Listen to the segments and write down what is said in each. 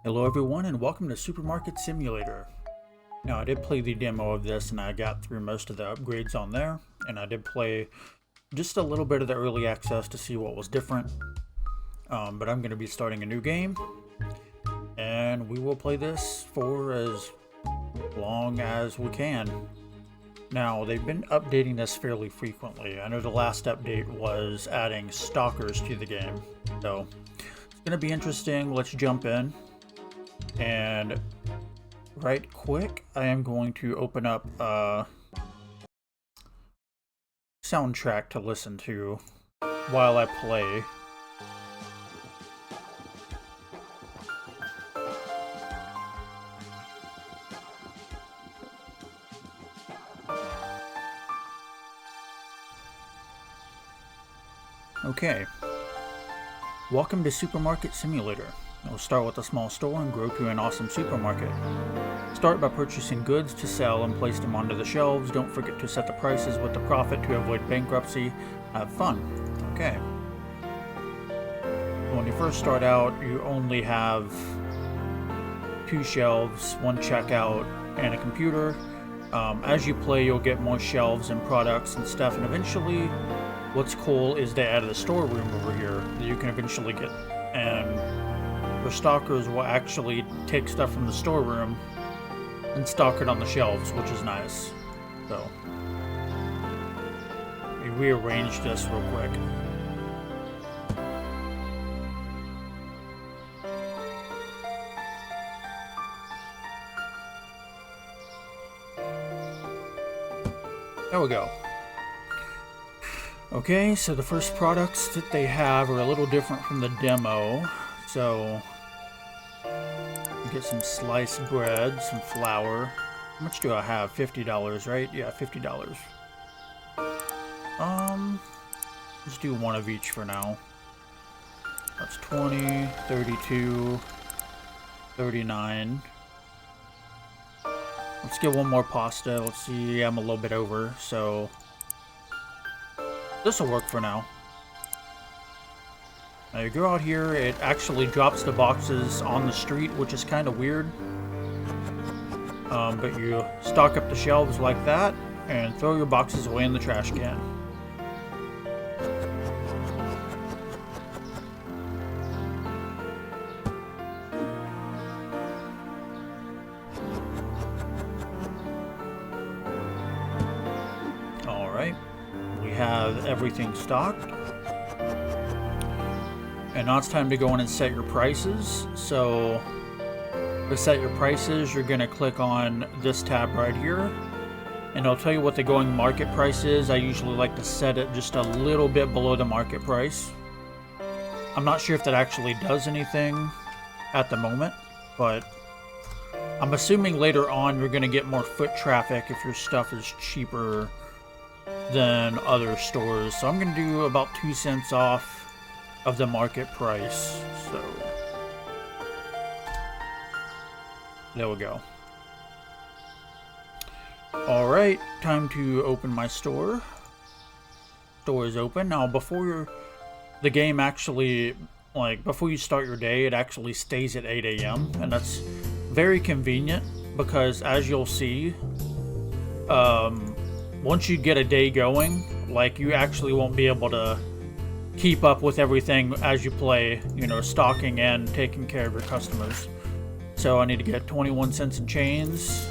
Hello everyone and welcome to Supermarket Simulator. Now I did play the demo of this and I got through most of the upgrades on there, and I did play just a little bit of the early access to see what was different. But I'm going to be starting a new game and we will play this for as long as we can. Now they've been updating this fairly frequently. I know the last update was adding stalkers to the game, so it's going to be interesting. Let's jump in. And right quick, I am going to open up a soundtrack to listen to while I play. Okay. Welcome to Supermarket Simulator. We'll start with a small store and grow to an awesome supermarket. Start by purchasing goods to sell and place them onto the shelves. Don't forget to set the prices with the profit to avoid bankruptcy. Have fun. Okay. When you first start out, you only have 2 shelves, 1 checkout, and a computer. As you play, you'll get more shelves and products and stuff, and eventually, what's cool is they added a storeroom over here that you can eventually get, and your stalkers will actually take stuff from the storeroom and stock it on the shelves, which is nice. So, let me rearrange this real quick. There we go. Okay, so the first products that they have are a little different from the demo. So, you get some sliced bread, some flour. How much do I have? $50, right? Yeah, $50. Let's do 1 of each for now. That's 20, 32, 39. Let's get 1 more pasta. Let's see, I'm a little bit over, so this will work for now. Now you go out here, it actually drops the boxes on the street, which is kind of weird. But you stock up the shelves like that and throw your boxes away in the trash can. Alright, we have everything stocked. And now it's time to go in and set your prices. So to set your prices, you're going to click on this tab right here, and it'll tell you what the going market price is. I usually like to set it just a little bit below the market price. I'm not sure if that actually does anything at the moment, but I'm assuming later on you're going to get more foot traffic if your stuff is cheaper than other stores. So I'm going to do about 2 cents off of the market price. So there we go. Alright, time to open my store. Store is open. Now before the game actually, before you start your day, it actually stays at 8 a.m. and that's very convenient because, as you'll see, once you get a day going, you actually won't be able to keep up with everything as you play, stocking and taking care of your customers. So I need to get 21 cents in chains,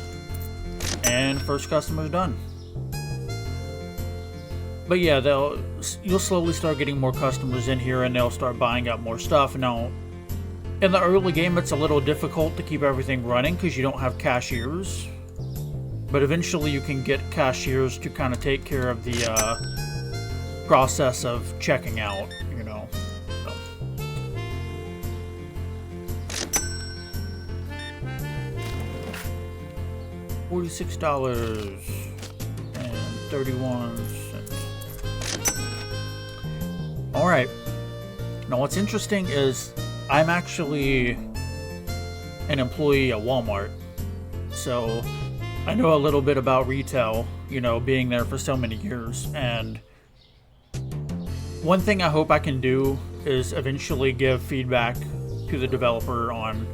and first customer's done. But yeah, you'll slowly start getting more customers in here and they'll start buying up more stuff. Now, in the early game, it's a little difficult to keep everything running because you don't have cashiers. But eventually you can get cashiers to kind of take care of the process of checking out, So. $46.31. Alright. Now what's interesting is I'm actually an employee at Walmart. So I know a little bit about retail, being there for so many years, and one thing I hope I can do is eventually give feedback to the developer on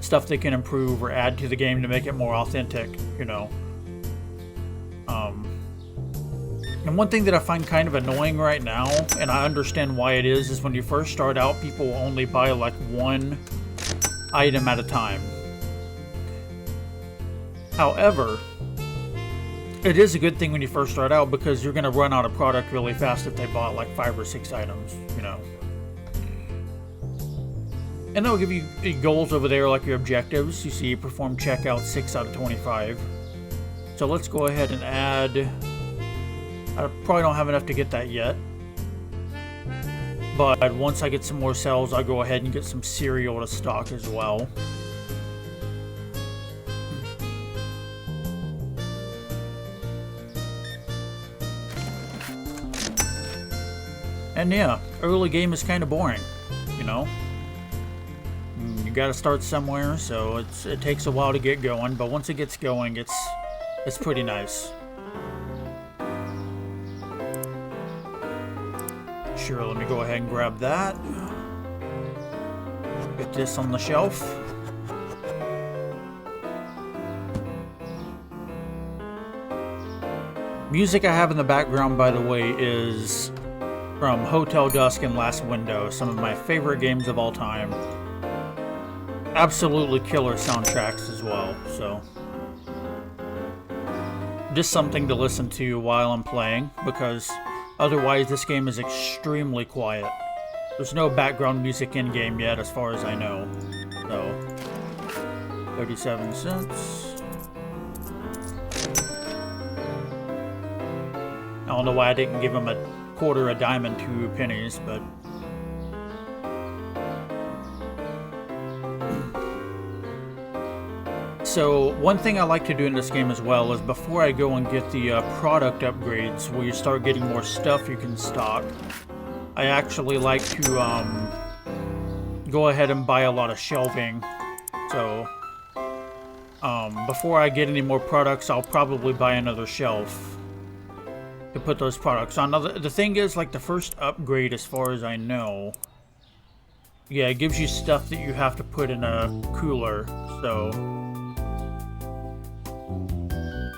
stuff they can improve or add to the game to make it more authentic, you know. And one thing that I find kind of annoying right now, and I understand why it is when you first start out, people will only buy like one item at a time. However, it is a good thing when you first start out because you're going to run out of product really fast if they bought like 5 or 6 items, you know. And they'll give you goals over there like your objectives. You see, perform checkout 6 out of 25. So let's go ahead and add... I probably don't have enough to get that yet. But once I get some more cells, I'll go ahead and get some cereal to stock as well. And yeah, early game is kind of boring, you know? You gotta start somewhere, so it takes a while to get going, but once it gets going, it's pretty nice. Sure, let me go ahead and grab that. Get this on the shelf. Music I have in the background, by the way, is from Hotel Dusk and Last Window, some of my favorite games of all time. Absolutely killer soundtracks as well, so just something to listen to while I'm playing, because otherwise this game is extremely quiet. There's no background music in game yet as far as I know. So 37 cents. I don't know why I didn't give him a quarter, a dime, and 2 pennies, but so one thing I like to do in this game as well is before I go and get the product upgrades where you start getting more stuff you can stock, I actually like to go ahead and buy a lot of shelving. So before I get any more products, I'll probably buy another shelf to put those products on. Now the thing is, like, the first upgrade, as far as I know, yeah, it gives you stuff that you have to put in a cooler, so...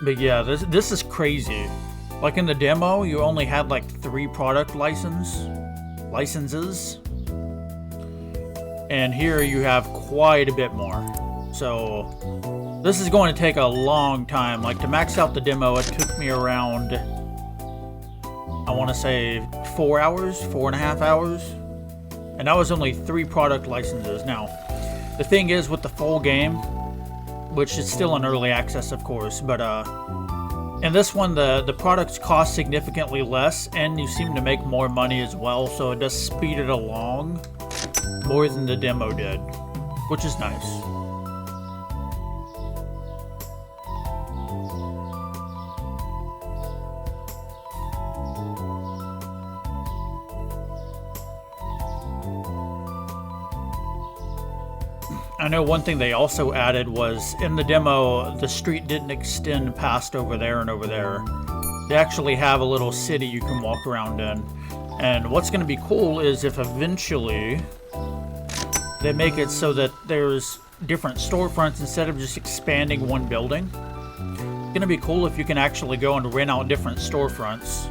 But yeah, this is crazy. Like in the demo, you only had like 3 product licenses. And here you have quite a bit more. So this is going to take a long time. Like, to max out the demo, it took me around, I want to say 4 hours, 4.5 hours. And that was only 3 product licenses. Now, the thing is with the full game, which is still in early access, of course, but in this one, the products cost significantly less, and you seem to make more money as well, so it does speed it along more than the demo did, which is nice. I know one thing they also added was, in the demo, the street didn't extend past over there and over there. They actually have a little city you can walk around in. And what's going to be cool is if eventually they make it so that there's different storefronts instead of just expanding one building. It's going to be cool if you can actually go and rent out different storefronts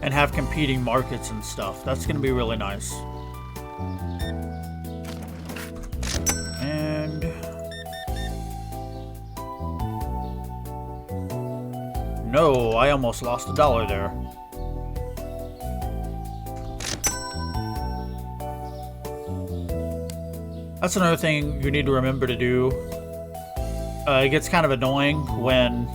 and have competing markets and stuff. That's going to be really nice. No, I almost lost $1 there. That's another thing you need to remember to do. It gets kind of annoying when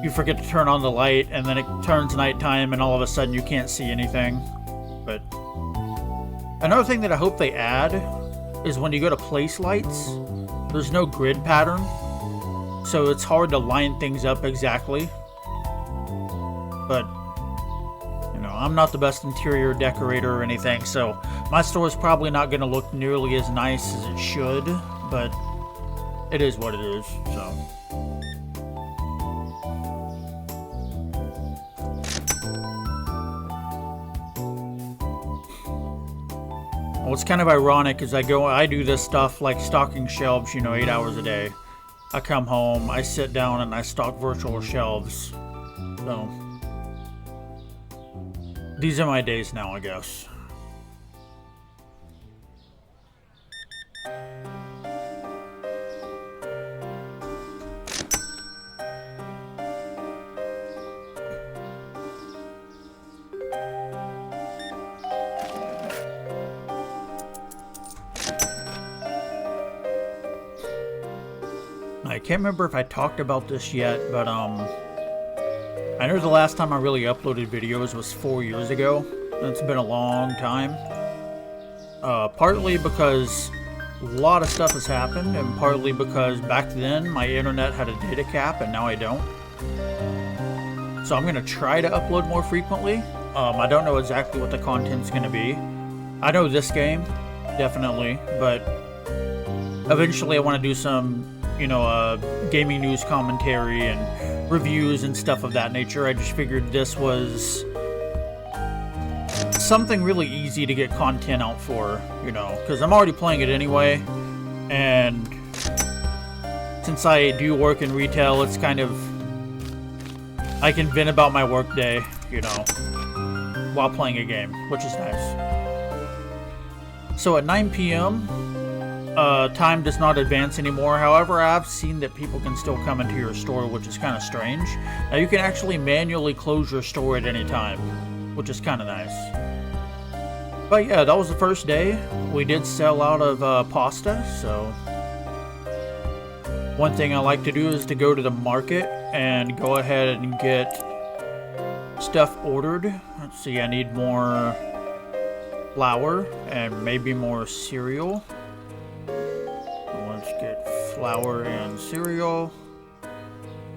you forget to turn on the light and then it turns nighttime and all of a sudden you can't see anything. But another thing that I hope they add is when you go to place lights, there's no grid pattern. So it's hard to line things up exactly. But, you know, I'm not the best interior decorator or anything, so my store is probably not going to look nearly as nice as it should, but it is what it is, so. what's kind of ironic is I do this stuff like stocking shelves, you know, 8 hours a day. I come home, I sit down, and I stock virtual shelves. So these are my days now, I guess. I can't remember if I talked about this yet, but I know the last time I really uploaded videos was 4 years ago. It's been a long time. Partly because a lot of stuff has happened, and partly because back then my internet had a data cap and now I don't. So I'm going to try to upload more frequently. I don't know exactly what the content's going to be. I know this game, definitely, but eventually I want to do some, you know, gaming news commentary and reviews and stuff of that nature. I just figured this was something really easy to get content out for, you know, because I'm already playing it anyway, and since I do work in retail, it's kind of, I can vent about my work day, you know, while playing a game, which is nice. So at 9 p.m., time does not advance anymore. However, I've seen that people can still come into your store, which is kind of strange. Now, you can actually manually close your store at any time, which is kind of nice. But yeah, that was the first day. We did sell out of pasta, so one thing I like to do is to go to the market and go ahead and get stuff ordered. Let's see, I need more flour and maybe more cereal. Let's get flour and cereal.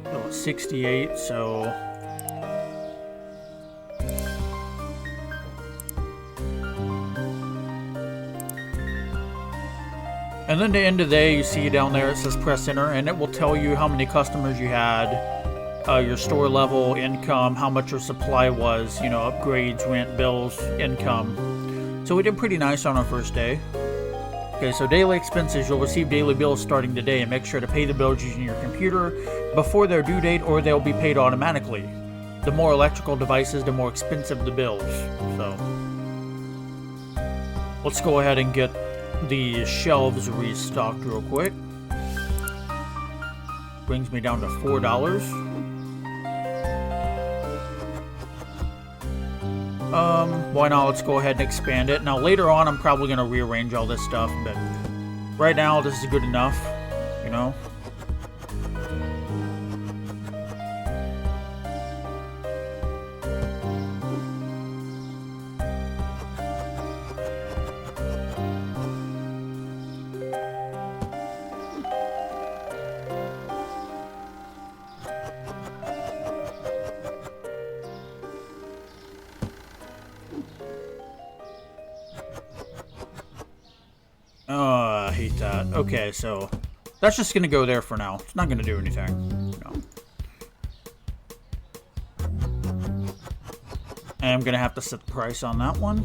Oh, it's 68, so and then the end of the day, you see down there it says press enter, and it will tell you how many customers you had, your store level, income, how much your supply was, you know, upgrades, rent, bills, income. So we did pretty nice on our first day. Okay, so daily expenses, you'll receive daily bills starting today, and make sure to pay the bills using your computer before their due date, or they'll be paid automatically. The more electrical devices, the more expensive the bills. So let's go ahead and get the shelves restocked real quick. Brings me down to $4. Why not? Let's go ahead and expand it. Now later on, I'm probably going to rearrange all this stuff, but right now this is good enough, you know? I hate that. Okay, so that's just gonna go there for now. It's not gonna do anything. No. And I'm gonna have to set the price on that one.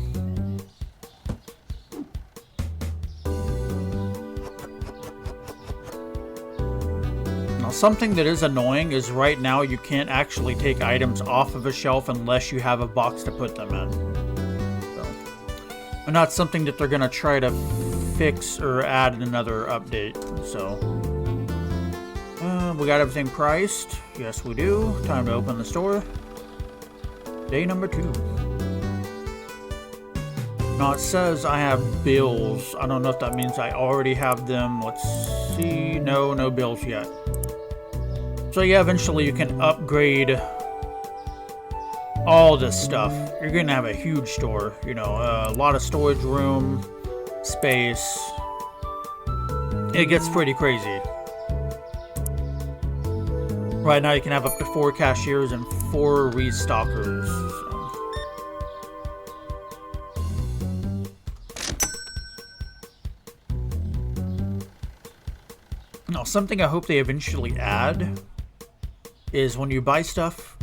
Now, something that is annoying is right now you can't actually take items off of a shelf unless you have a box to put them in. So, and that's something that they're gonna try to fix or add another update. So we got everything priced. Yes, we do. Time to open the store. Day number 2. Now it says I have bills. I don't know if that means I already have them. Let's see. No bills yet. So yeah, eventually you can upgrade all this stuff. You're gonna have a huge store, you know, a lot of storage room, space. It gets pretty crazy. Right now you can have up to 4 cashiers and 4 restockers. Now, something I hope they eventually add is when you buy stuff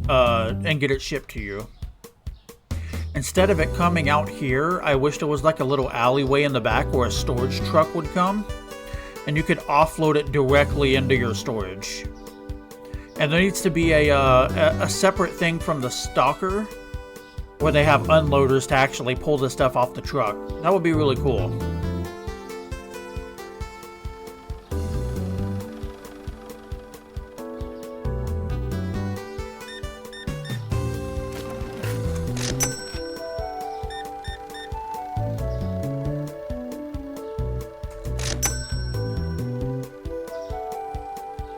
and get it shipped to you, Instead of it coming out here, I wished it was like a little alleyway in the back where a storage truck would come, and you could offload it directly into your storage. And there needs to be a separate thing from the stalker where they have unloaders to actually pull the stuff off the truck. That would be really cool.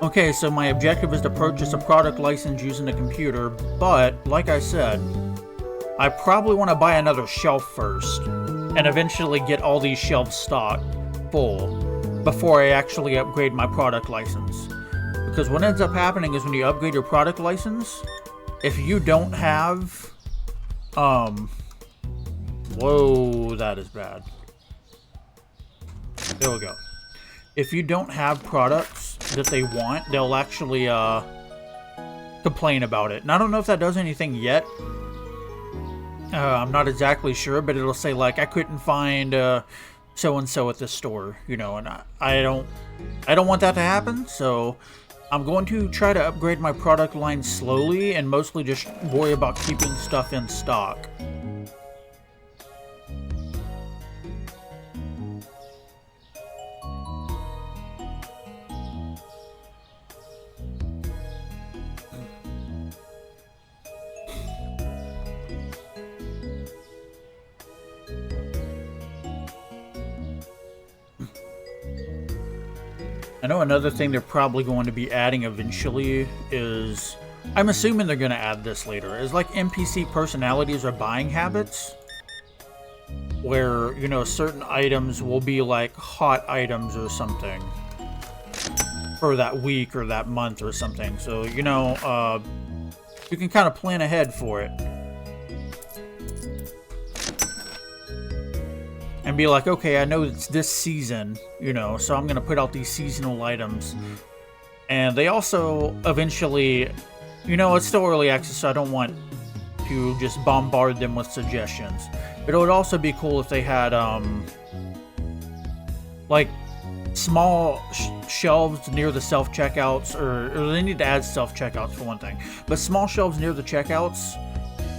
Okay, so my objective is to purchase a product license using the computer, but like I said, I probably want to buy another shelf first, and eventually get all these shelves stocked full before I actually upgrade my product license. Because what ends up happening is when you upgrade your product license, if you don't have, whoa, that is bad. There we go. If you don't have products that they want, they'll actually complain about it. And I don't know if that does anything yet. I'm not exactly sure, but it'll say like, I couldn't find so-and-so at this store, you know, and I don't want that to happen, so I'm going to try to upgrade my product line slowly and mostly just worry about keeping stuff in stock. I know another thing they're probably going to be adding eventually is, I'm assuming they're going to add this later, is like NPC personalities or buying habits. Where, you know, certain items will be like hot items or something for that week or that month or something. So, you know, you can kind of plan ahead for it. And be like, okay, I know it's this season, you know, so I'm going to put out these seasonal items. And they also eventually, you know, it's still early access, so I don't want to just bombard them with suggestions. But it would also be cool if they had, like, small shelves near the self-checkouts, or they need to add self-checkouts for one thing. But small shelves near the checkouts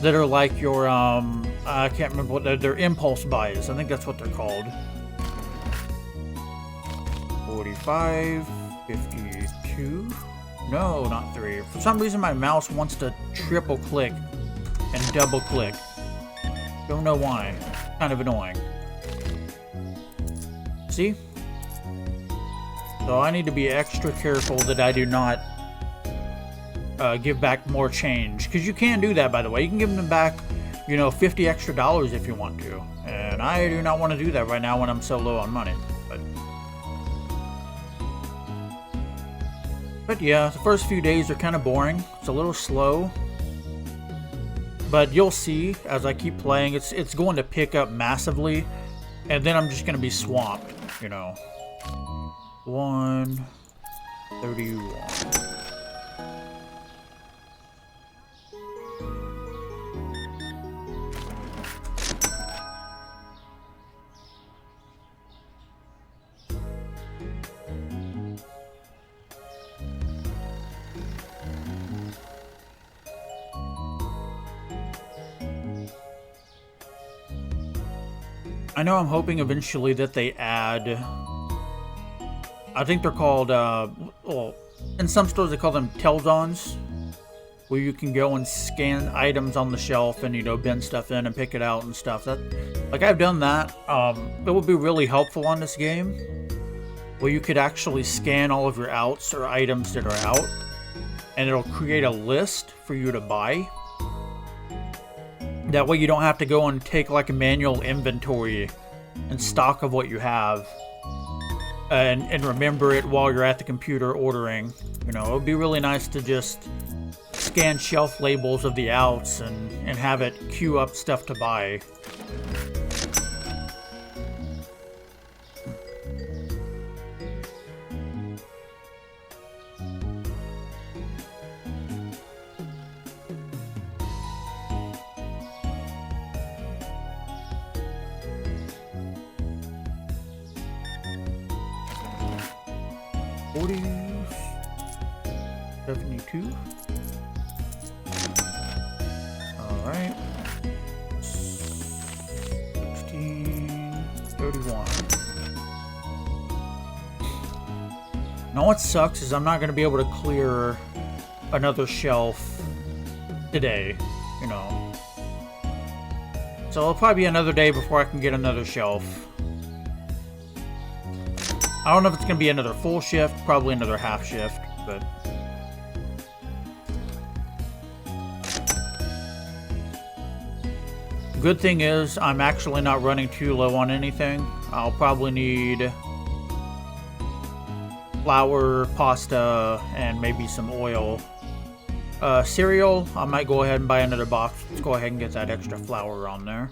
that are like your, I can't remember what they're impulse buys. I think that's what they're called. 45, 52. No, not 3. For some reason, my mouse wants to triple click and double click. Don't know why. Kind of annoying. See? So I need to be extra careful that I do not give back more change, because you can do that, by the way. You can give them back, you know, $50 extra if you want to, and I do not want to do that right now when I'm so low on money. But yeah, the first few days are kind of boring. It's a little slow, but you'll see as I keep playing, it's going to pick up massively, and then I'm just going to be swamped, you know. 131. I know I'm hoping eventually that they add, I think they're called, well, in some stores they call them Telzons, where you can go and scan items on the shelf and, you know, bin stuff in and pick it out and stuff. That, like, I've done that. It would be really helpful on this game, where you could actually scan all of your outs or items that are out, and it'll create a list for you to buy. That way you don't have to go and take like a manual inventory and stock of what you have and remember it while you're at the computer ordering. You know, it would be really nice to just scan shelf labels of the outs and have it queue up stuff to buy. 40, 72. Alright. 16, 31. Now what sucks is I'm not going to be able to clear another shelf today, you know. So it'll probably be another day before I can get another shelf. I don't know if it's going to be another full shift, probably another half shift, but... The good thing is, I'm actually not running too low on anything. I'll probably need flour, pasta, and maybe some oil. Cereal, I might go ahead and buy another box. Let's go ahead and get that extra flour on there.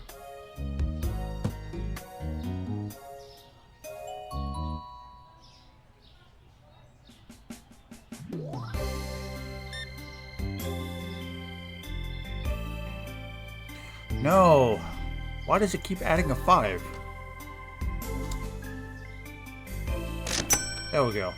No! Why does it keep adding a 5? There we go.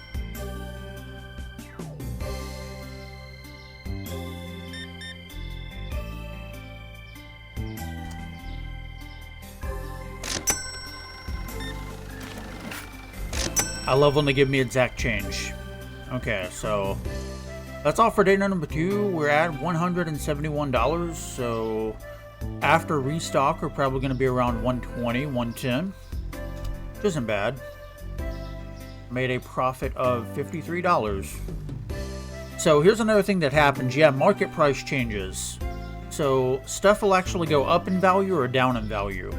I love when they give me exact change. Okay, so that's all for day number 2. We're at $171, so after restock, we're probably going to be around 120, 110, which isn't bad. Made a profit of $53. So here's another thing that happens. Yeah, market price changes. So stuff will actually go up in value or down in value.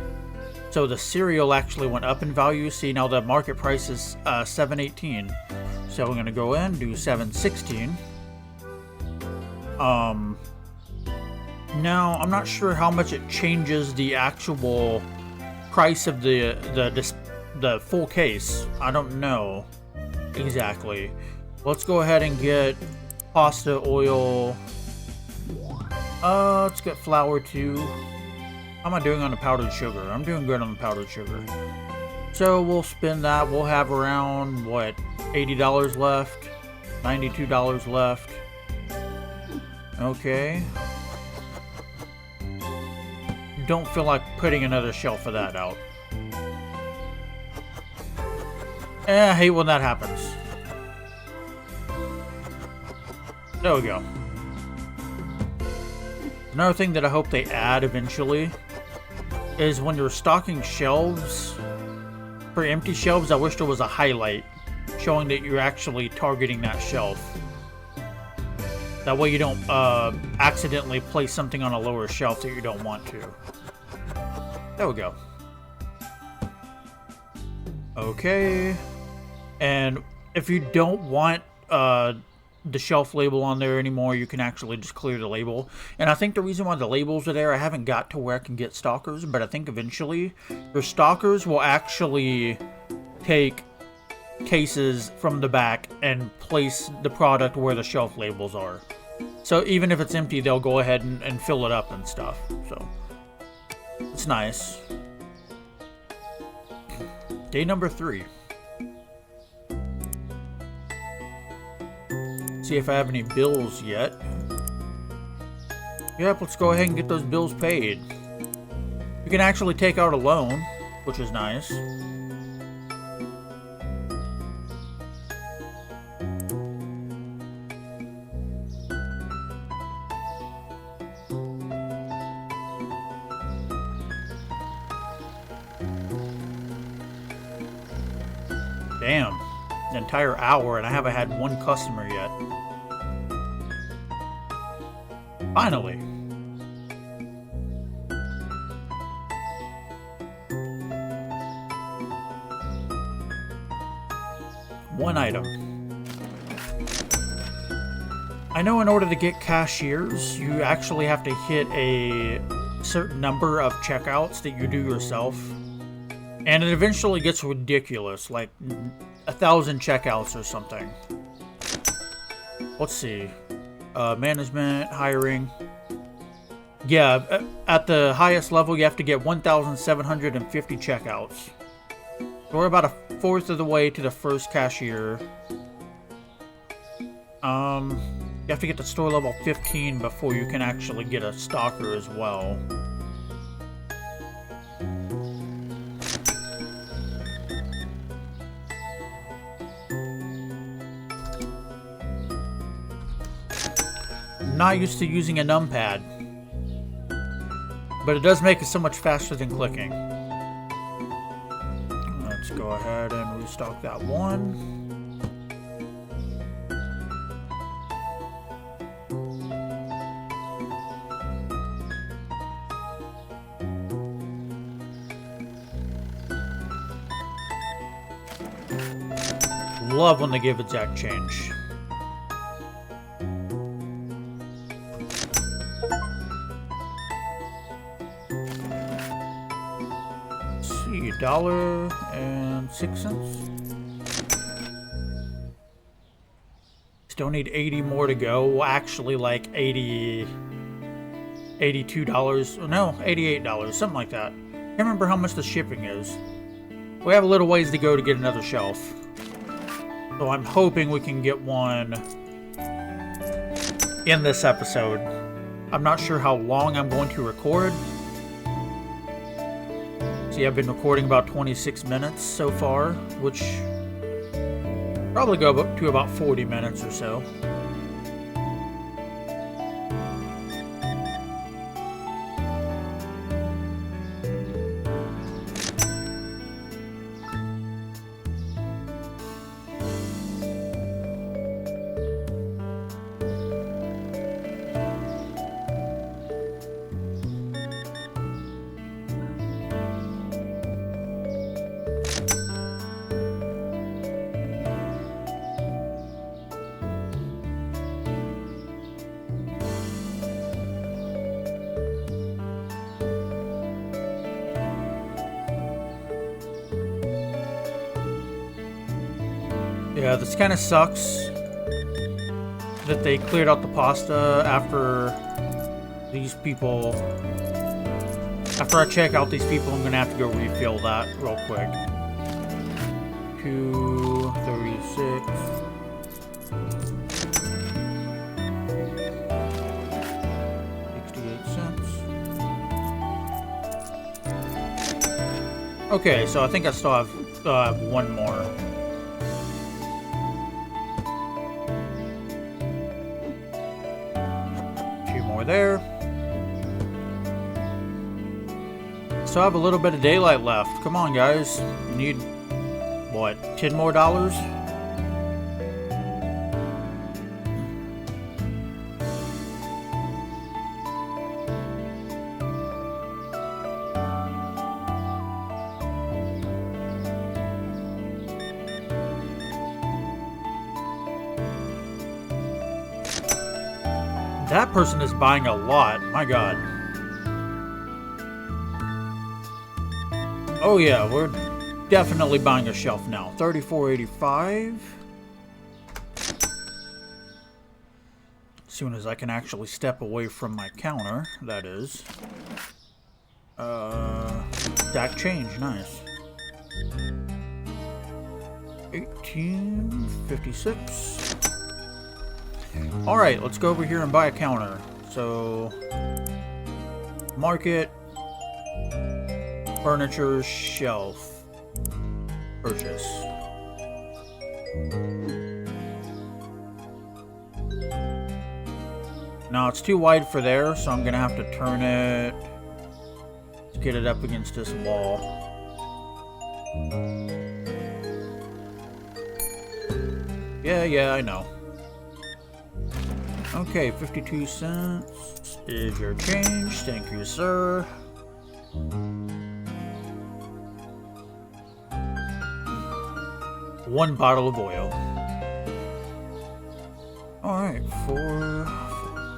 So the cereal actually went up in value. See, now the market price is $7.18. So we're going to go in, do $7.16. Now, I'm not sure how much it changes the actual price of the full case. I don't know exactly. Let's go ahead and get pasta, oil. Let's get flour too. How am I doing on the powdered sugar? I'm doing good on the powdered sugar. So we'll spend that. We'll have around, what, $80 left? $92 left. Okay. Don't feel like putting another shelf of that out. I hate when that happens. There we go. Another thing that I hope they add eventually is when you're stocking shelves, for empty shelves, I wish there was a highlight showing that you're actually targeting that shelf. That way you don't accidentally place something on a lower shelf that you don't want to. There we go. Okay. And if you don't want the shelf label on there anymore, you can actually just clear the label. And I think the reason why the labels are there, I haven't got to where I can get stalkers, but I think eventually your stalkers will actually take cases from the back and place the product where the shelf labels are. So even if it's empty, they'll go ahead and fill it up and stuff. So it's nice. Day number 3. See if I have any bills yet. Yep, let's go ahead and get those bills paid. You can actually take out a loan, which is nice. Damn, an entire hour and I haven't had one customer yet. Finally. One item. I know in order to get cashiers, you actually have to hit a certain number of checkouts that you do yourself. And it eventually gets ridiculous, like 1,000 checkouts or something. Let's see. Management, hiring. Yeah, at the highest level, you have to get 1,750 checkouts. So we're about 1/4 of the way to the first cashier. You have to get to store level 15 before you can actually get a stalker as well. Not used to using a numpad, but it does make it so much faster than clicking. Let's go ahead and restock that one. Love when they give exact change. See, $1.06. Still need 80 more to go. Well, actually, like $82. No, $88, something like that. Can't remember how much the shipping is. We have a little ways to go to get another shelf. So I'm hoping we can get one in this episode. I'm not sure how long I'm going to record. See, I've been recording about 26 minutes so far, which probably go up to about 40 minutes or so. Yeah, this kind of sucks that they cleared out the pasta after these people. After I check out these people, I'm gonna have to go refill that real quick. 236. 68 cents. Okay, so I think I still have one more. There. So I have a little bit of daylight left. Come on, guys. You need, what, $10 more? That person is buying a lot. My God. Oh yeah, we're definitely buying a shelf now. $34.85. As soon as I can actually step away from my counter, that is. Stack change, nice. 1856. Alright, let's go over here and buy a counter. So, market, furniture, shelf, purchase. Now it's too wide for there, so I'm gonna have to turn it to get it up against this wall. Yeah, I know. Okay, 52 cents is your change. Thank you, sir. One bottle of oil. Alright, 4,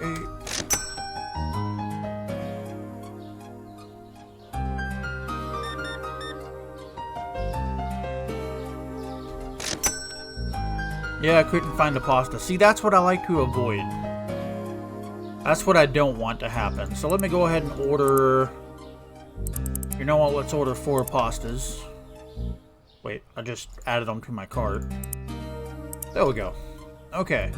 8. Yeah, I couldn't find the pasta. See, that's what I like to avoid. That's what I don't want to happen. So let me go ahead and order... You know what? Let's order 4 pastas. Wait, I just added them to my cart. There we go. Okay.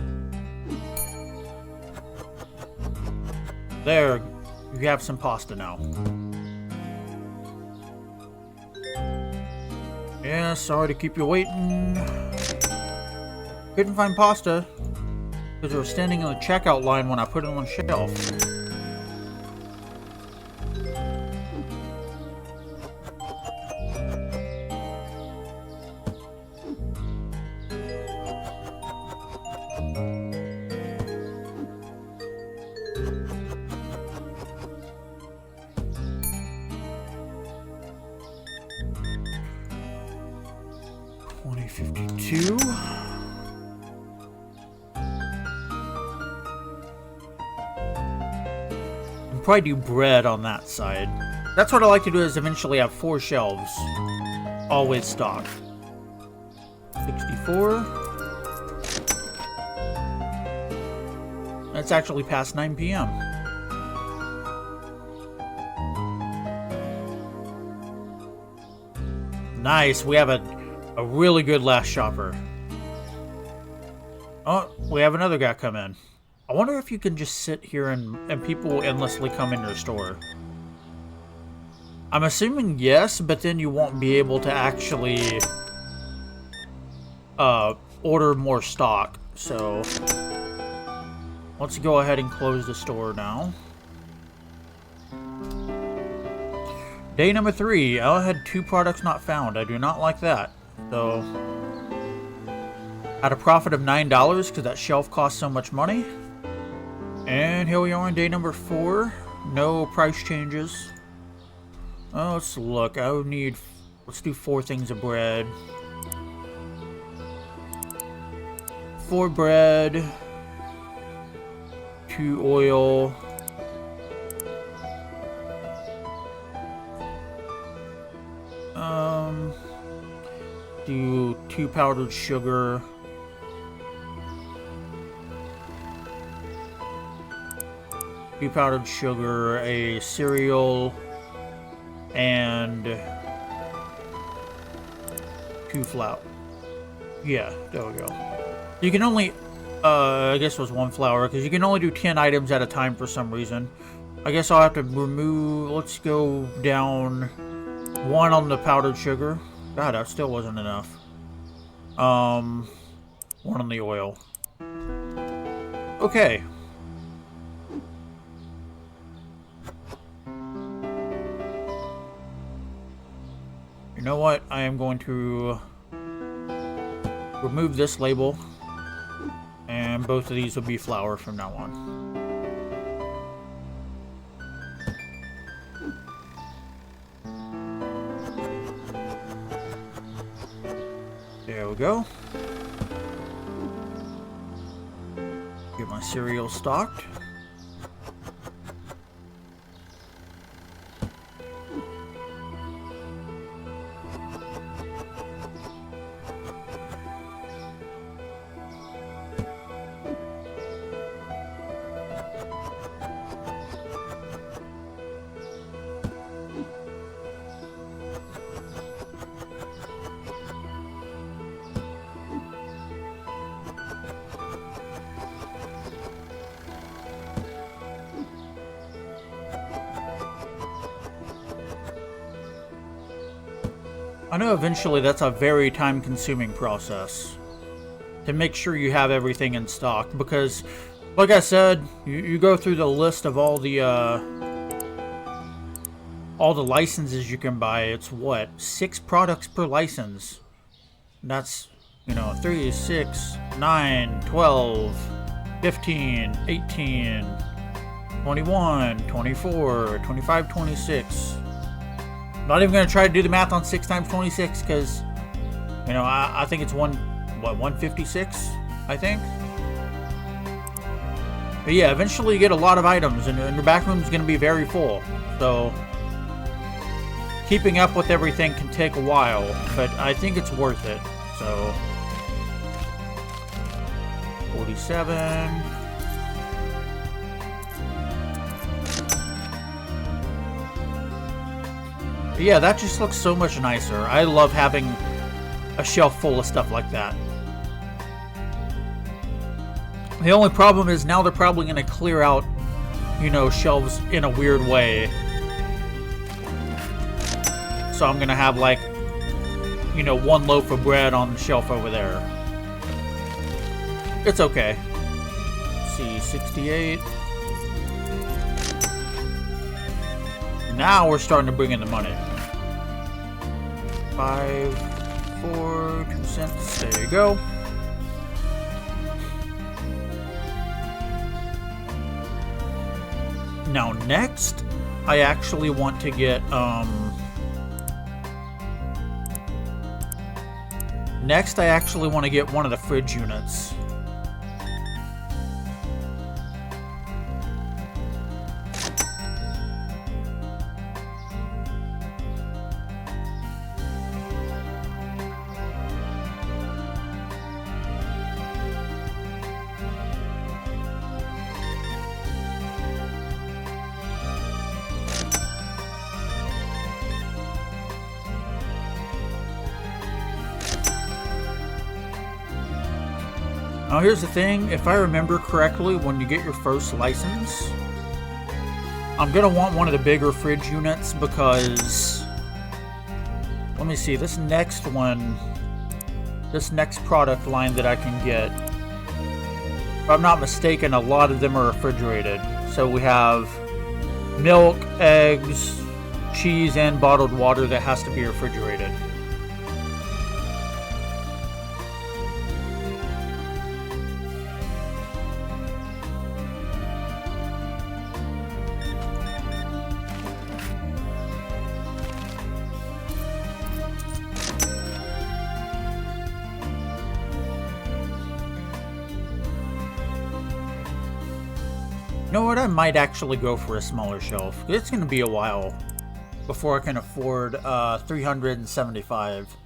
There, you have some pasta now. Yeah, sorry to keep you waiting. Couldn't find pasta because it was standing in the checkout line when I put it on the shelf. $20.52. I'll probably do bread on that side. That's what I like to do, is eventually have 4 shelves, always stocked. 64. It's actually past 9 p.m. Nice, we have a really good last shopper. Oh, we have another guy come in. I wonder if you can just sit here and people will endlessly come in your store. I'm assuming yes, but then you won't be able to actually order more stock. So let's go ahead and close the store now. Day number 3. I had 2 products not found. I do not like that. So, at a profit of $9 because that shelf costs so much money. And here we are on day number 4. No price changes. Oh, let's look. I would need. Let's do 4 things of bread. 4 bread. 2 oil. Do 2 powdered sugar. 2 powdered sugar, a cereal, and 2 flour. Yeah, there we go. You can only, I guess it was 1 flour, because you can only do 10 items at a time for some reason. I guess I'll have to remove, let's go down 1 on the powdered sugar. God, that still wasn't enough. 1 on the oil. Okay. You know what? I am going to remove this label, and both of these will be flour from now on. There we go. Get my cereal stocked. I know eventually that's a very time-consuming process to make sure you have everything in stock, because, like I said, you go through the list of all the licenses you can buy. It's what, 6 products per license. And that's, you know, 3, 6, 9, 12, 15, 18, 21, 24, 25, 26. Not even going to try to do the math on 6 times 26 because, you know, I think it's 156, I think. But yeah, eventually you get a lot of items and your back room is going to be very full. So keeping up with everything can take a while, but I think it's worth it. So 47. Yeah, that just looks so much nicer. I love having a shelf full of stuff like that. The only problem is now they're probably going to clear out you know, shelves in a weird way. So I'm gonna have like, you know, one loaf of bread on the shelf over there. It's okay. Let's see, 68. Now we're starting to bring in the money. 5, 4, 2 cents. There you go. Now next, I actually want to get, next I actually want to get one of the fridge units. Now here's the thing, if I remember correctly, when you get your first license, I'm gonna want one of the bigger fridge units because, let me see, this next one, this next product line that I can get, if I'm not mistaken, a lot of them are refrigerated. So we have milk, eggs, cheese, and bottled water that has to be refrigerated. You know what, I might actually go for a smaller shelf. It's going to be a while before I can afford 375.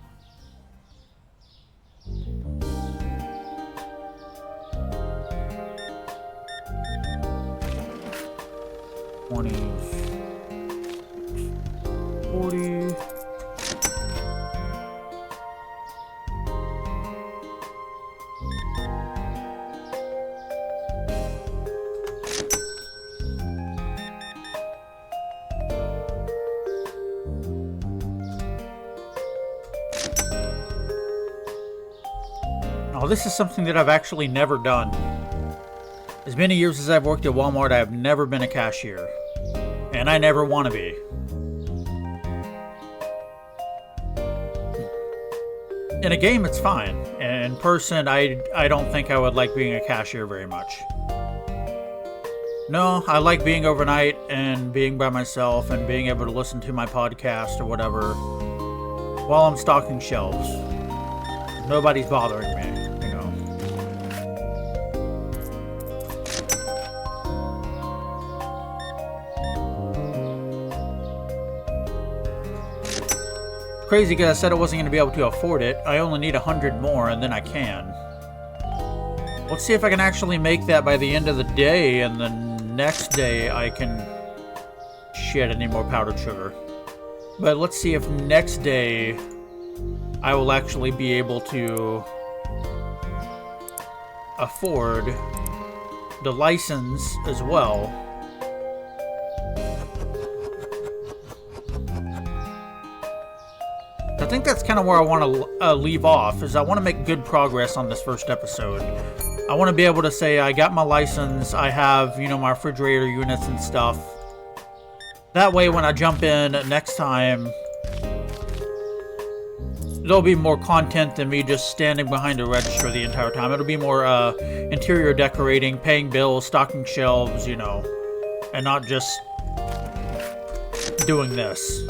Oh, this is something that I've actually never done. As many years as I've worked at Walmart, I have never been a cashier. And I never want to be. In a game, it's fine. In person, I don't think I would like being a cashier very much. No, I like being overnight and being by myself and being able to listen to my podcast or whatever while I'm stocking shelves. Nobody's bothering me. Crazy because I said I wasn't going to be able to afford it. I only need 100 more and then I can. Let's see if I can actually make that by the end of the day, and the next day I can... Shit, I need more powdered sugar. But let's see if next day I will actually be able to afford the license as well. I think that's kind of where I want to leave off, is I want to make good progress on this first episode. I want to be able to say I got my license, I have, you know, my refrigerator units and stuff. That way when I jump in next time, there'll be more content than me just standing behind a register the entire time. It'll be more interior decorating, paying bills, stocking shelves, you know, and not just doing this.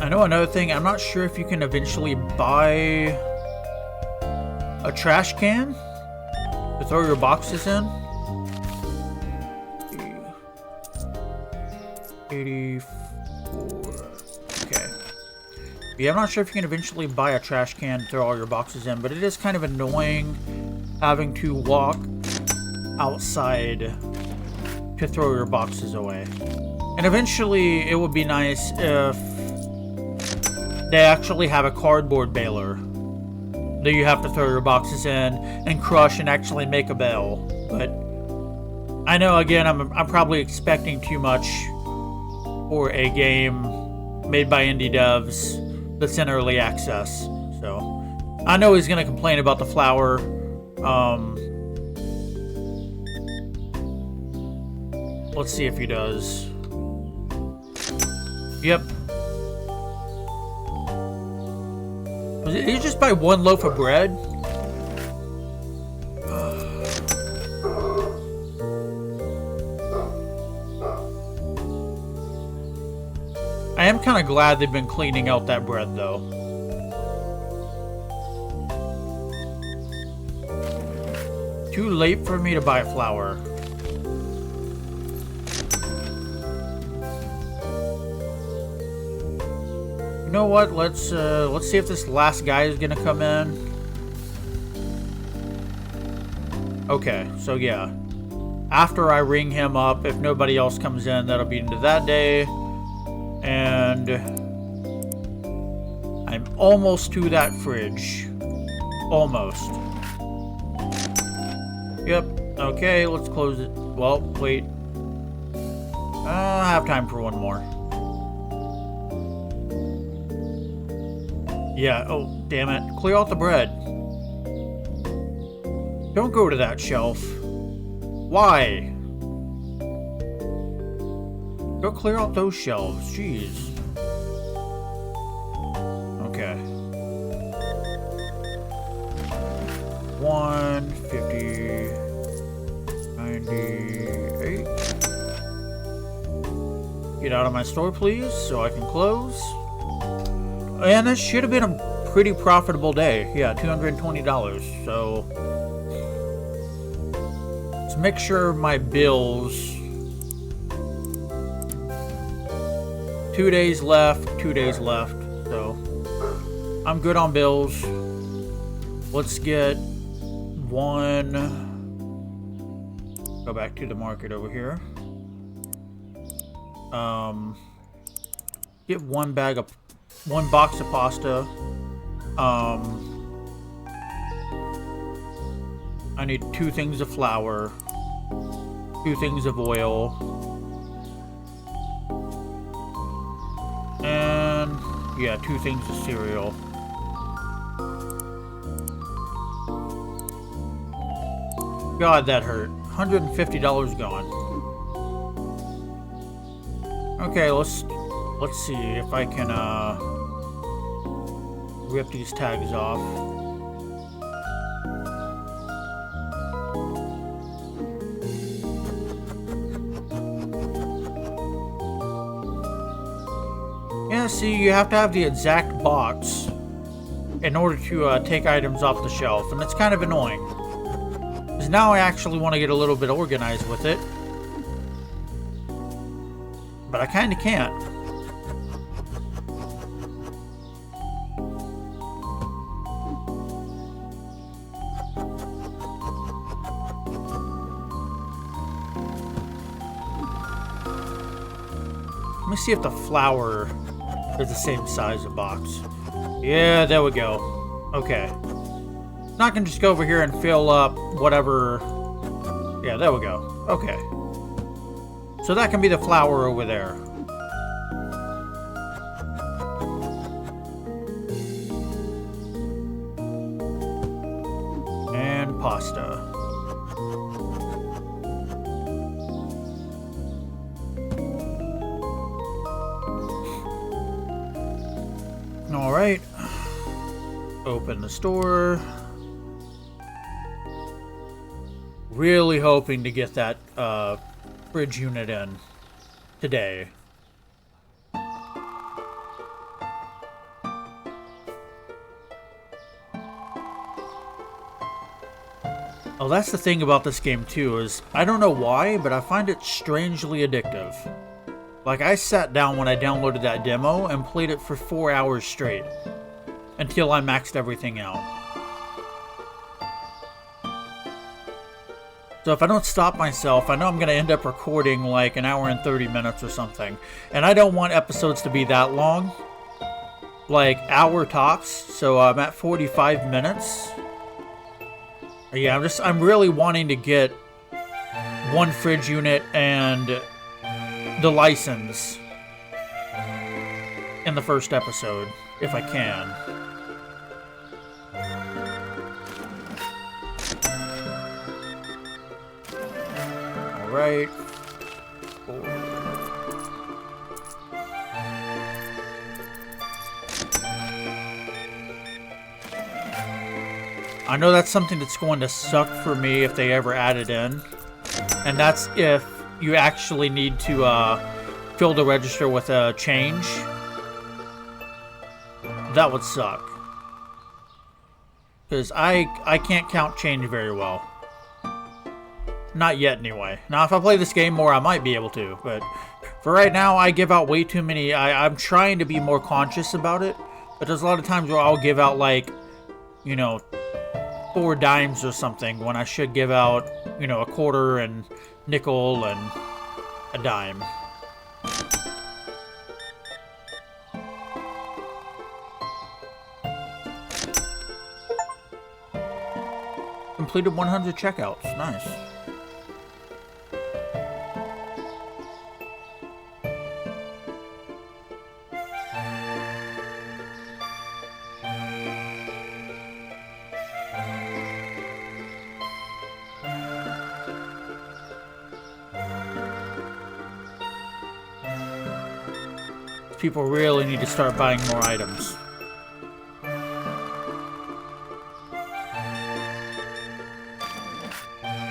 I know another thing, I'm not sure if you can eventually buy a trash can to throw your boxes in. 84. Okay. Yeah, I'm not sure if you can eventually buy a trash can to throw all your boxes in, but it is kind of annoying having to walk outside to throw your boxes away. And eventually, it would be nice if they actually have a cardboard baler that you have to throw your boxes in and crush and actually make a bale. But I know, again, I'm probably expecting too much for a game made by indie devs that's in early access. So I know he's going to complain about the flour. Let's see if he does. Yep. Did you just buy one loaf of bread? I am kind of glad they've been cleaning out that bread, though. Too late for me to buy flour. You know what? Let's see if this last guy is gonna come in. Okay, so yeah. After I ring him up, if nobody else comes in, that'll be into that day. And I'm almost to that fridge. Almost. Yep. Okay, let's close it. Well, wait. I have time for one more. Yeah, oh, damn it. Clear out the bread. Don't go to that shelf. Why? Go clear out those shelves. Jeez. Okay. 150, 98. Get out of my store, please, so I can close. And this should have been a pretty profitable day. Yeah, $220. So let's make sure my bills. 2 days left. 2 days left. So I'm good on bills. Let's get one. Go back to the market over here. Get one box of pasta. I need 2 things of flour, 2 things of oil, and yeah, 2 things of cereal. God, that hurt. $150 gone. Okay, let's see if I can rip these tags off. Yeah, see, you have to have the exact box in order to take items off the shelf, and it's kind of annoying. Because now I actually want to get a little bit organized with it. But I kind of can't. Let me see if the flour is the same size of box. Yeah, there we go. Okay. Not gonna just go over here and fill up whatever. Yeah, there we go. Okay. So that can be the flour over there. And pasta. All right. Open the store. Really hoping to get that fridge unit in today. Oh, that's the thing about this game too, is I don't know why, but I find it strangely addictive. Like, I sat down when I downloaded that demo and played it for 4 hours straight until I maxed everything out. So if I don't stop myself, I know I'm going to end up recording like an hour and 30 minutes or something. And I don't want episodes to be that long. Like hour tops. So I'm at 45 minutes. Yeah, I'm really wanting to get one fridge unit and the license in the first episode, if I can. Alright. I know that's something that's going to suck for me if they ever add it in. And that's if you actually need to fill the register with a change. That would suck. Because I can't count change very well. Not yet, anyway. Now, if I play this game more, I might be able to. But for right now, I give out way too many. I'm trying to be more conscious about it. But there's a lot of times where I'll give out, like, you know, 4 dimes or something when I should give out, you know, a quarter and nickel and a dime. Completed 100 checkouts. Nice. People really need to start buying more items.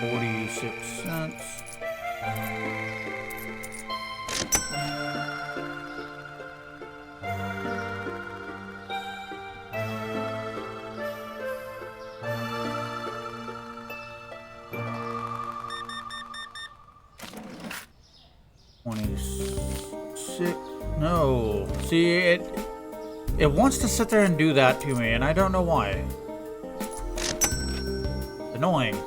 $0.46. No. See, it wants to sit there and do that to me, and I don't know why. Annoying.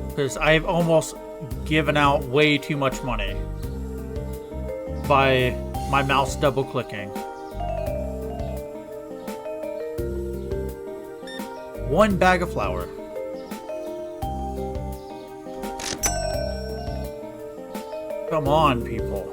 Because I've almost given out way too much money by my mouse double-clicking. 1 bag of flour. Come on, people.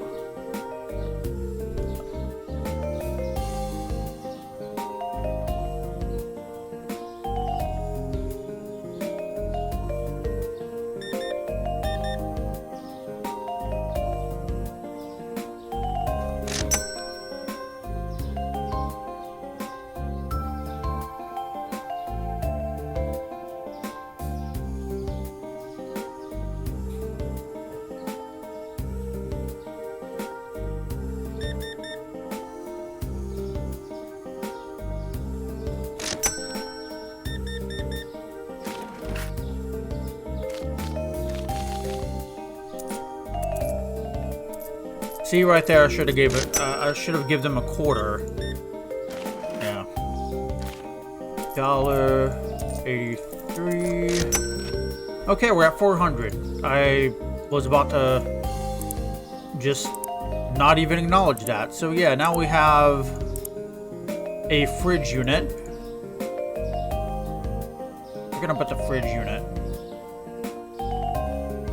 See right there, I should have gave it. I should have given them a quarter. Yeah. $1.83. Okay, we're at 400. I was about to just not even acknowledge that. So yeah, now we have a fridge unit. We're gonna put the fridge unit.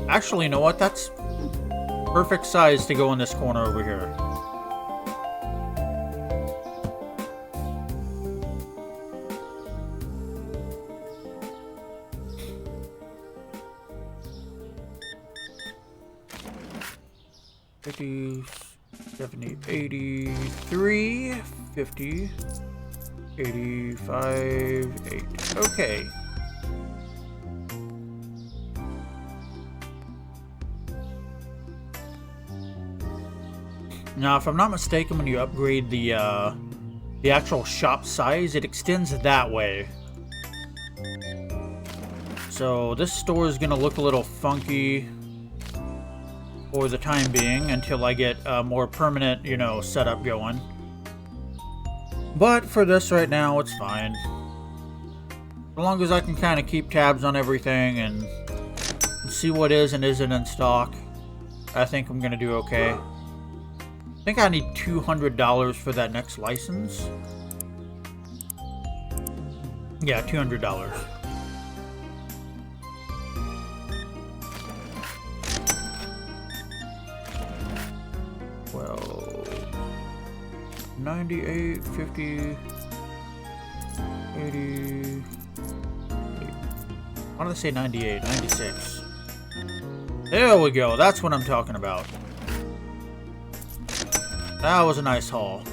Actually, you know what? That's perfect size to go in this corner over here. $50, $70, $83, $50, $85, $8. Okay. Now, if I'm not mistaken, when you upgrade the actual shop size, it extends that way. So this store is going to look a little funky for the time being until I get a more permanent, you know, setup going. But for this right now, it's fine. As long as I can kind of keep tabs on everything and see what is and isn't in stock. I think I'm gonna do okay. I think I need $200 for that next license. Yeah, $200. Well, 98, 50, 80. Why did I say 98? 96. There we go. That's what I'm talking about. That was a nice haul.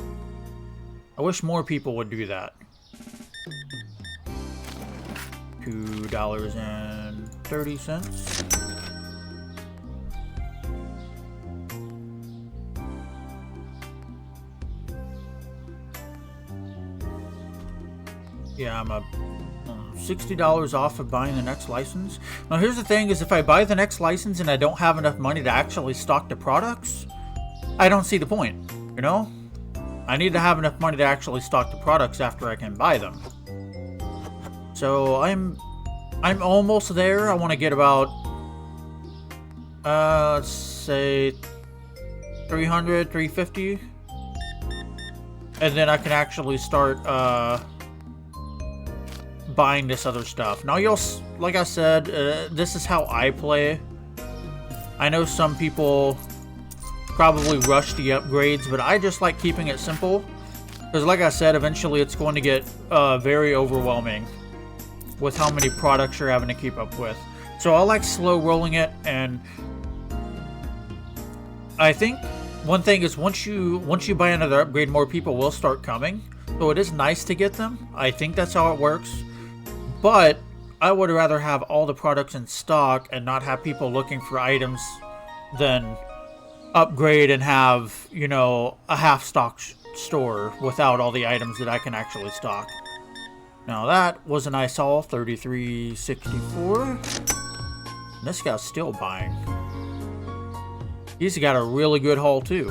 I wish more people would do that. $2.30. Yeah, I'm $60 off of buying the next license. Now here's the thing is if I buy the next license and I don't have enough money to actually stock the products, I don't see the point, you know? I need to have enough money to actually stock the products after I can buy them. So I'm almost there. I want to get about let's say 300, 350. And then I can actually start buying this other stuff. Now you'll, like I said, this is how I play. I know some people probably rush the upgrades, but I just like keeping it simple. Because like I said, eventually it's going to get very overwhelming with how many products you're having to keep up with. So I like slow rolling it, and I think one thing is once you buy another upgrade, more people will start coming. So it is nice to get them. I think that's how it works. But I would rather have all the products in stock and not have people looking for items than upgrade and have, you know, a half stock store without all the items that I can actually stock. Now that was a nice haul, $33.64. This guy's still buying. He's got a really good haul too.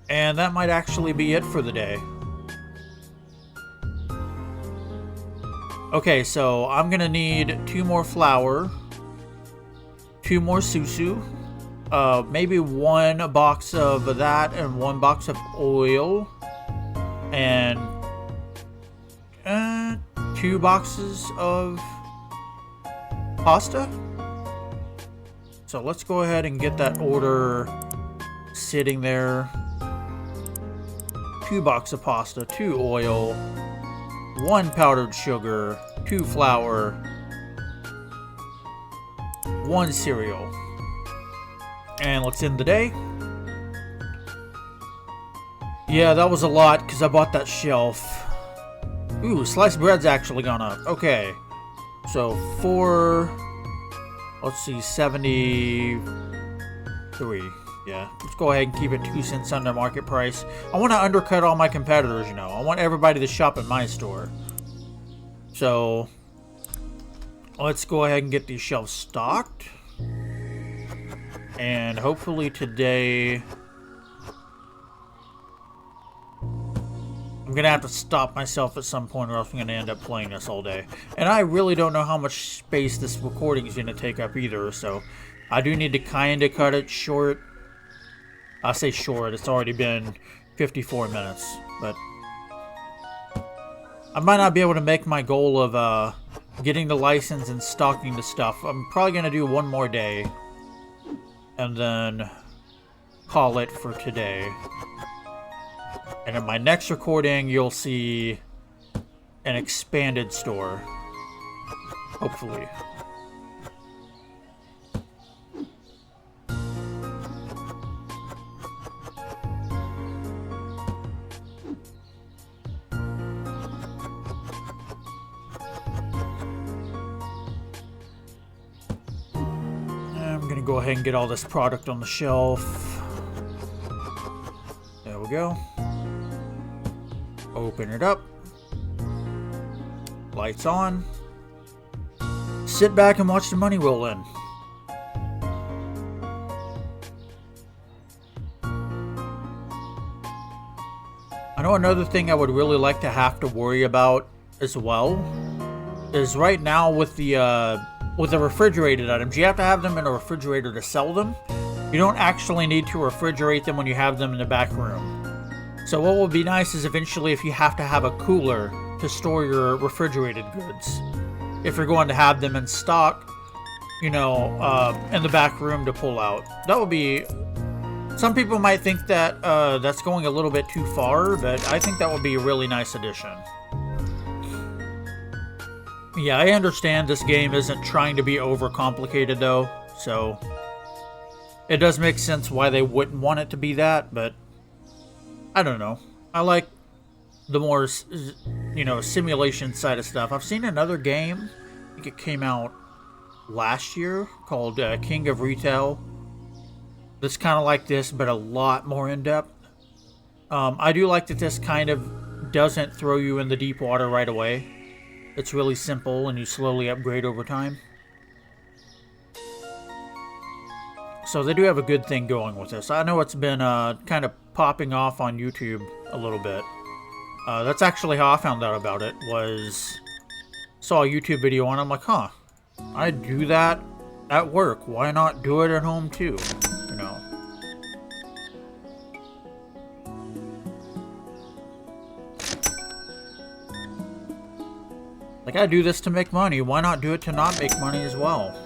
And that might actually be it for the day. Okay, so I'm gonna need 2 more flour, 2 more susu, maybe 1 box of that and 1 box of oil, and 2 boxes of pasta. So let's go ahead and get that order sitting there. 2 boxes of pasta, 2 oil, 1 powdered sugar, 2 flour, 1 cereal. And let's end the day. Yeah, that was a lot because I bought that shelf. Ooh, sliced bread's actually gone up. Okay. So let's see, 73. Yeah, let's go ahead and keep it 2 cents under market price. I want to undercut all my competitors, you know. I want everybody to shop at my store. So, let's go ahead and get these shelves stocked. And hopefully today, I'm going to have to stop myself at some point or else I'm going to end up playing this all day. And I really don't know how much space this recording is going to take up either, so I do need to kind of cut it short. I say short, it's already been 54 minutes, but I might not be able to make my goal of getting the license and stocking the stuff. I'm probably going to do 1 more day and then call it for today. And in my next recording, you'll see an expanded store, hopefully. Go ahead and get all this product on the shelf. There we go. Open it up. Lights on. Sit back and watch the money roll in. I know another thing I would really like to have to worry about as well is right now with the refrigerated items, you have to have them in a refrigerator to sell them. You don't actually need to refrigerate them when you have them in the back room. So what would be nice is eventually if you have to have a cooler to store your refrigerated goods, if you're going to have them in stock, you know, in the back room to pull out. That would be... Some people might think that that's going a little bit too far, but I think that would be a really nice addition. Yeah, I understand this game isn't trying to be overcomplicated though, so it does make sense why they wouldn't want it to be that, but I don't know. I like the more, you know, simulation side of stuff. I've seen another game, I think it came out last year, called King of Retail. That's kind of like this, but a lot more in-depth. I do like that this kind of doesn't throw you in the deep water right away. It's really simple, and you slowly upgrade over time. So they do have a good thing going with this. I know it's been kind of popping off on YouTube a little bit. That's actually how I found out about it, was saw a YouTube video and I'm like, huh, I do that at work. Why not do it at home too? You know. Like, I do this to make money. Why not do it to not make money as well?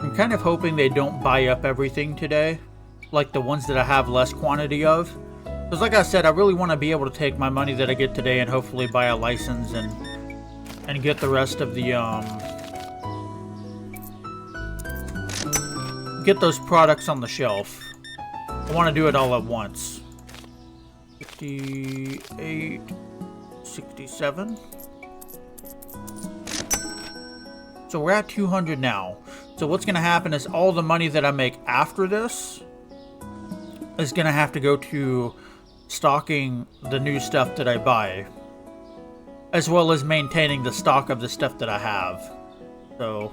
I'm kind of hoping they don't buy up everything today, like the ones that I have less quantity of. Because like I said, I really want to be able to take my money that I get today and hopefully buy a license and get the rest of the, get those products on the shelf. I want to do it all at once. 58, 67. So we're at 200 now. So what's going to happen is all the money that I make after this is going to have to go to stocking the new stuff that I buy, as well as maintaining the stock of the stuff that I have. So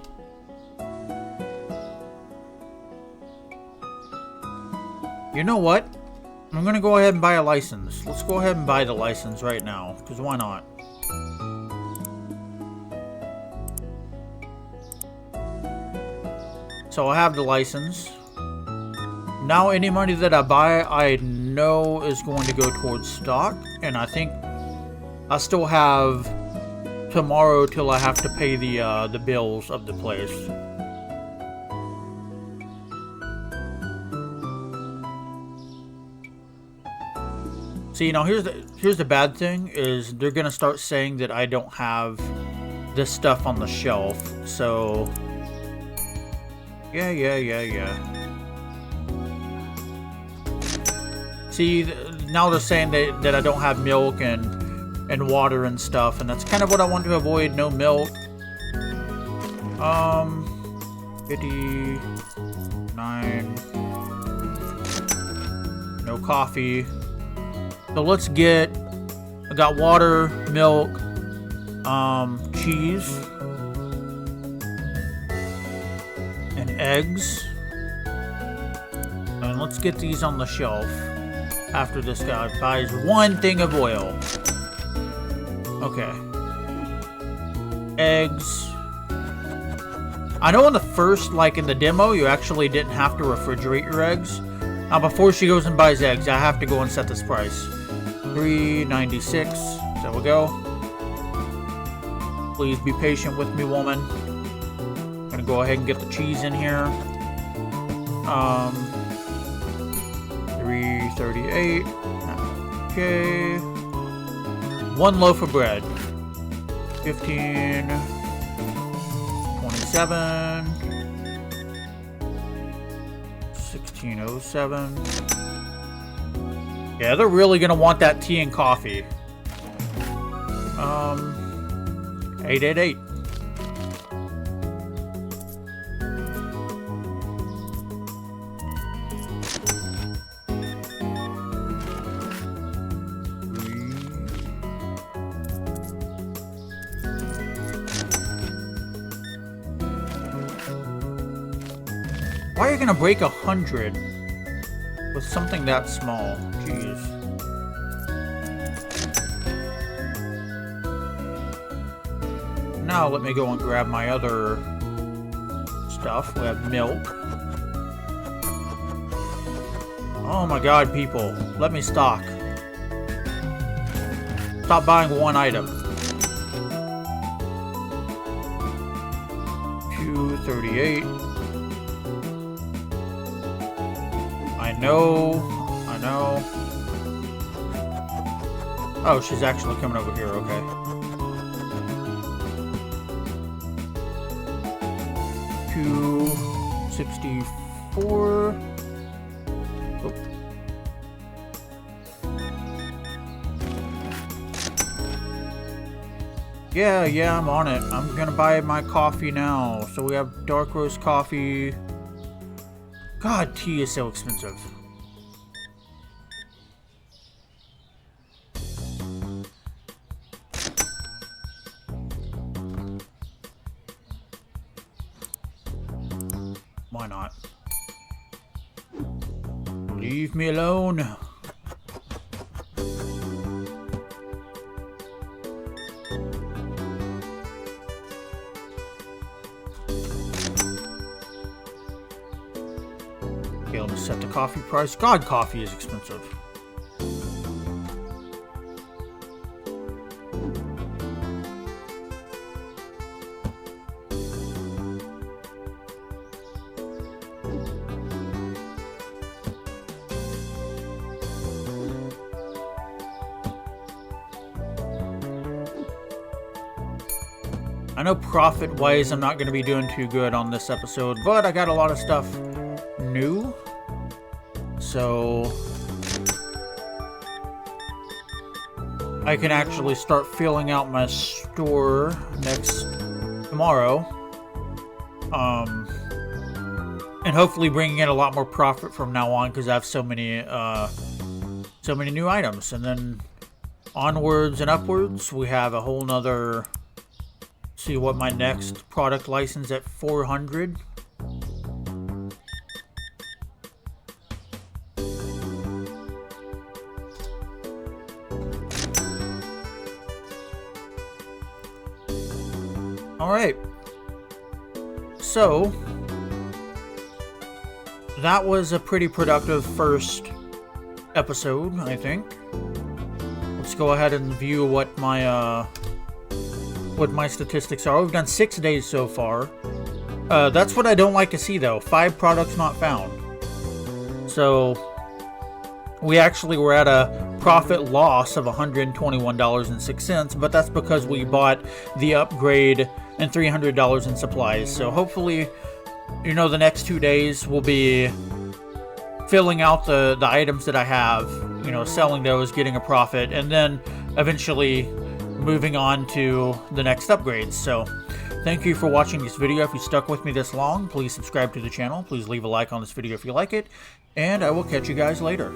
you know what? I'm going to go ahead and buy a license. Let's go ahead and buy the license right now, because why not? So I have the license. Now any money that I buy, I know is going to go towards stock. And I think I still have tomorrow till I have to pay the bills of the place. See, now here's the bad thing, is they're gonna start saying that I don't have this stuff on the shelf. So yeah. See, now they're saying that I don't have milk and water and stuff, and that's kind of what I want to avoid. No milk. 59. No coffee. So let's get, I got water, milk, cheese, and eggs. And let's get these on the shelf after this guy buys one thing of oil. Okay. Eggs. I know in the first, like in the demo, you actually didn't have to refrigerate your eggs. Now before she goes and buys eggs, I have to go and set this price. $3.96. There we go. Please be patient with me, woman. I'm gonna go ahead and get the cheese in here. $3.38. Okay. One loaf of bread. 15. 27. 1607. Yeah, they're really gonna want that tea and coffee. 888. Why are you gonna break 100 with something that small? Jeez. Now let me go and grab my other stuff. We have milk. Oh my god, people. Let me stock. Stop buying one item. 238. I know. Oh, she's actually coming over here, okay. 264. Oh. Yeah, I'm on it. I'm gonna buy my coffee now. So we have dark roast coffee. God, tea is so expensive. Why not? Leave me alone. Okay, let me set the coffee price. God, coffee is expensive. I know profit-wise I'm not going to be doing too good on this episode, but I got a lot of stuff new. So I can actually start filling out my store tomorrow. And hopefully bringing in a lot more profit from now on because I have so many new items. And then onwards and upwards, we have a whole nother... See what my next product license at 400. Alright. So, that was a pretty productive first episode, I think. Let's go ahead and view what my statistics are. We've done 6 days so far. That's what I don't like to see, though. 5 products not found. So, we actually were at a profit loss of $121.06, but that's because we bought the upgrade and $300 in supplies. So, hopefully, you know, the next 2 days will be filling out the items that I have, you know, selling those, getting a profit, and then eventually moving on to the next upgrades. So thank you for watching this video. If you stuck with me this long, please subscribe to the channel. Please leave a like on this video if you like it, and I will catch you guys later.